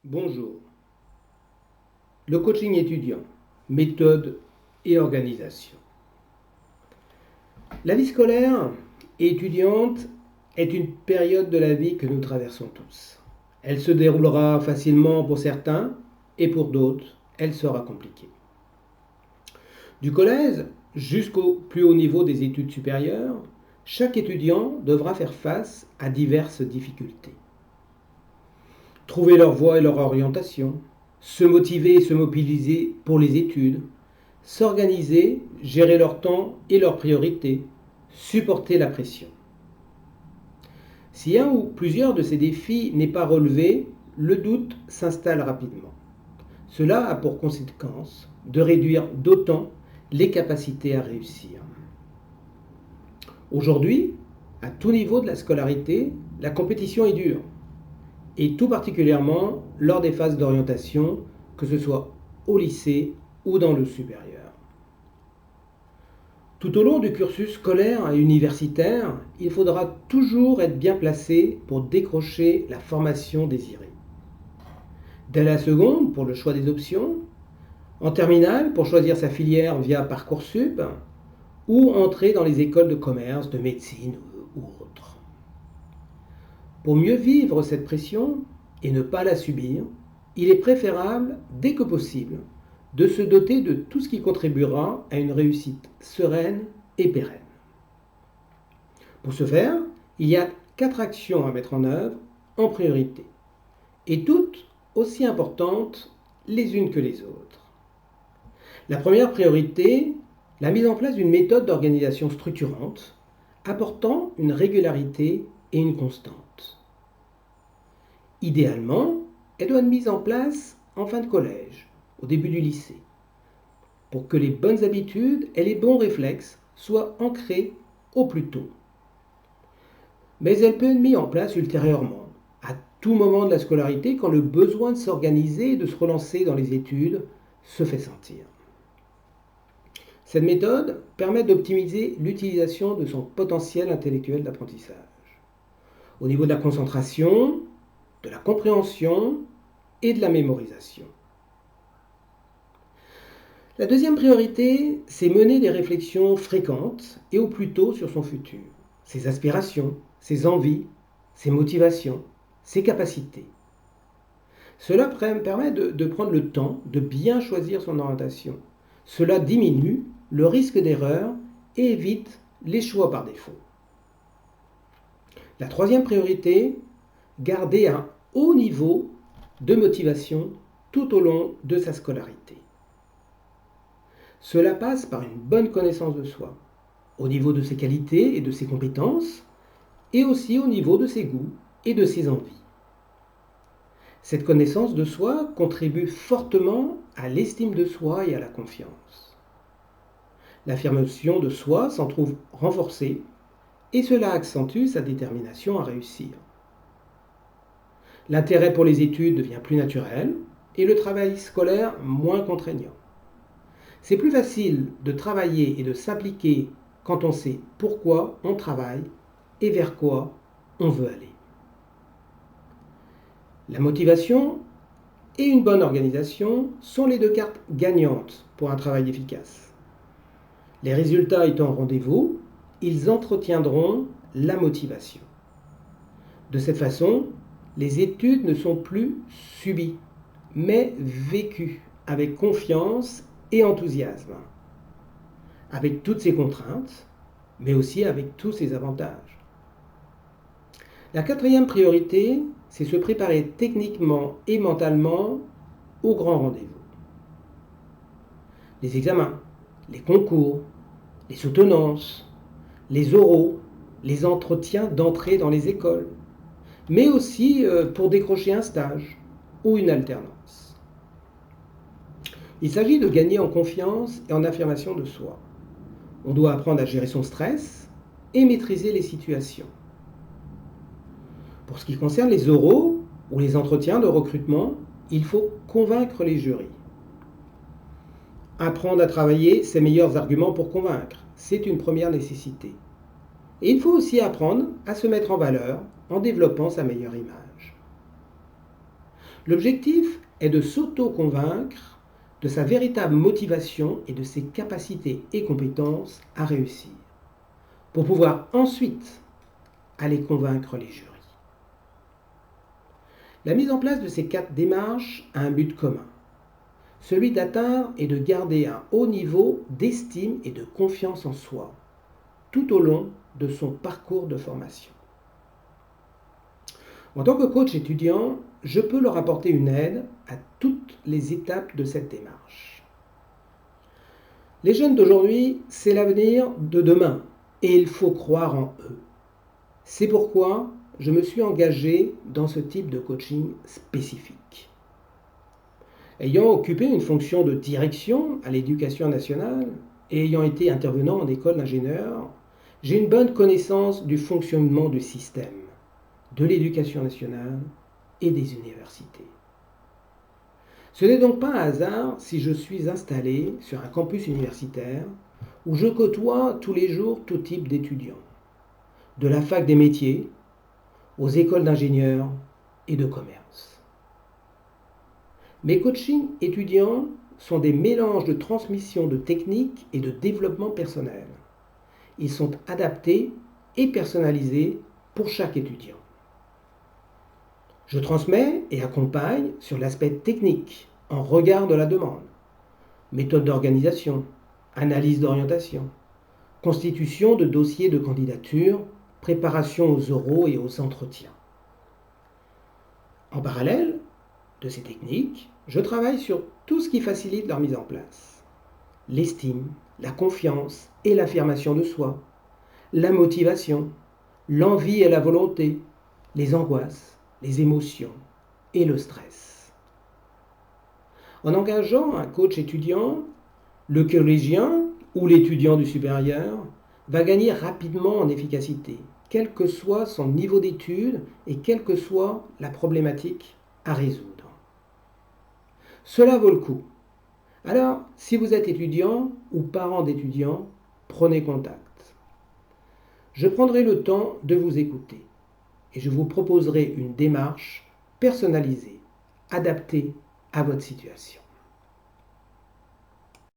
Bonjour. Le coaching étudiant, méthode et organisation. La vie scolaire et étudiante est une période de la vie que nous traversons tous. Elle se déroulera facilement pour certains et pour d'autres, elle sera compliquée. Du collège jusqu'au plus haut niveau des études supérieures, chaque étudiant devra faire face à diverses difficultés. Trouver leur voie et leur orientation, se motiver et se mobiliser pour les études, s'organiser, gérer leur temps et leurs priorités, supporter la pression. Si un ou plusieurs de ces défis n'est pas relevé, le doute s'installe rapidement. Cela a pour conséquence de réduire d'autant les capacités à réussir. Aujourd'hui, à tout niveau de la scolarité, la compétition est dure, et tout particulièrement lors des phases d'orientation, que ce soit au lycée ou dans le supérieur. Tout au long du cursus scolaire et universitaire, il faudra toujours être bien placé pour décrocher la formation désirée. Dès la seconde, pour le choix des options, en terminale, pour choisir sa filière via Parcoursup, ou entrer dans les écoles de commerce, de médecine ou autres. Pour mieux vivre cette pression et ne pas la subir, il est préférable, dès que possible, de se doter de tout ce qui contribuera à une réussite sereine et pérenne. Pour ce faire, il y a 4 actions à mettre en œuvre en priorité, et toutes aussi importantes les unes que les autres. La première priorité, la mise en place d'une méthode d'organisation structurante, apportant une régularité et une constante. Idéalement, elle doit être mise en place en fin de collège, au début du lycée, pour que les bonnes habitudes et les bons réflexes soient ancrés au plus tôt. Mais elle peut être mise en place ultérieurement, à tout moment de la scolarité, quand le besoin de s'organiser et de se relancer dans les études se fait sentir. Cette méthode permet d'optimiser l'utilisation de son potentiel intellectuel d'apprentissage, au niveau de la concentration, de la compréhension et de la mémorisation. La deuxième priorité, c'est mener des réflexions fréquentes et au plus tôt sur son futur, ses aspirations, ses envies, ses motivations, ses capacités. Cela permet de prendre le temps de bien choisir son orientation. Cela diminue le risque d'erreur et évite les choix par défaut. La troisième priorité, garder un haut niveau de motivation tout au long de sa scolarité. Cela passe par une bonne connaissance de soi, au niveau de ses qualités et de ses compétences, et aussi au niveau de ses goûts et de ses envies. Cette connaissance de soi contribue fortement à l'estime de soi et à la confiance. L'affirmation de soi s'en trouve renforcée et cela accentue sa détermination à réussir. L'intérêt pour les études devient plus naturel et le travail scolaire moins contraignant. C'est plus facile de travailler et de s'impliquer quand on sait pourquoi on travaille et vers quoi on veut aller. La motivation et une bonne organisation sont les 2 cartes gagnantes pour un travail efficace. Les résultats étant au rendez-vous, ils entretiendront la motivation. De cette façon, les études ne sont plus subies, mais vécues avec confiance et enthousiasme, avec toutes ses contraintes, mais aussi avec tous ses avantages. La quatrième priorité, c'est se préparer techniquement et mentalement au grand rendez-vous. Les examens, les concours, les soutenances, les oraux, les entretiens d'entrée dans les écoles, mais aussi pour décrocher un stage ou une alternance. Il s'agit de gagner en confiance et en affirmation de soi. On doit apprendre à gérer son stress et maîtriser les situations. Pour ce qui concerne les oraux ou les entretiens de recrutement, il faut convaincre les jurys. Apprendre à travailler ses meilleurs arguments pour convaincre, c'est une première nécessité. Et il faut aussi apprendre à se mettre en valeur en développant sa meilleure image. L'objectif est de s'auto-convaincre de sa véritable motivation et de ses capacités et compétences à réussir, pour pouvoir ensuite aller convaincre les jurys. La mise en place de ces 4 démarches a un but commun, celui d'atteindre et de garder un haut niveau d'estime et de confiance en soi, tout au long de son parcours de formation. En tant que coach étudiant, je peux leur apporter une aide à toutes les étapes de cette démarche. Les jeunes d'aujourd'hui, c'est l'avenir de demain et il faut croire en eux. C'est pourquoi je me suis engagé dans ce type de coaching spécifique. Ayant occupé une fonction de direction à l'Éducation nationale et ayant été intervenant en école d'ingénieur, j'ai une bonne connaissance du fonctionnement du système, de l'Éducation nationale et des universités. Ce n'est donc pas un hasard si je suis installé sur un campus universitaire où je côtoie tous les jours tout type d'étudiants, de la fac des métiers aux écoles d'ingénieurs et de commerce. Mes coachings étudiants sont des mélanges de transmission de techniques et de développement personnel. Ils sont adaptés et personnalisés pour chaque étudiant. Je transmets et accompagne sur l'aspect technique, en regard de la demande, méthode d'organisation, analyse d'orientation, constitution de dossiers de candidature, préparation aux oraux et aux entretiens. En parallèle de ces techniques, je travaille sur tout ce qui facilite leur mise en place. L'estime, la confiance et l'affirmation de soi, la motivation, l'envie et la volonté, les angoisses, les émotions et le stress. En engageant un coach étudiant, le collégien ou l'étudiant du supérieur va gagner rapidement en efficacité, quel que soit son niveau d'études et quelle que soit la problématique à résoudre. Cela vaut le coup. Alors, si vous êtes étudiant ou parent d'étudiants, prenez contact. Je prendrai le temps de vous écouter et je vous proposerai une démarche personnalisée, adaptée à votre situation.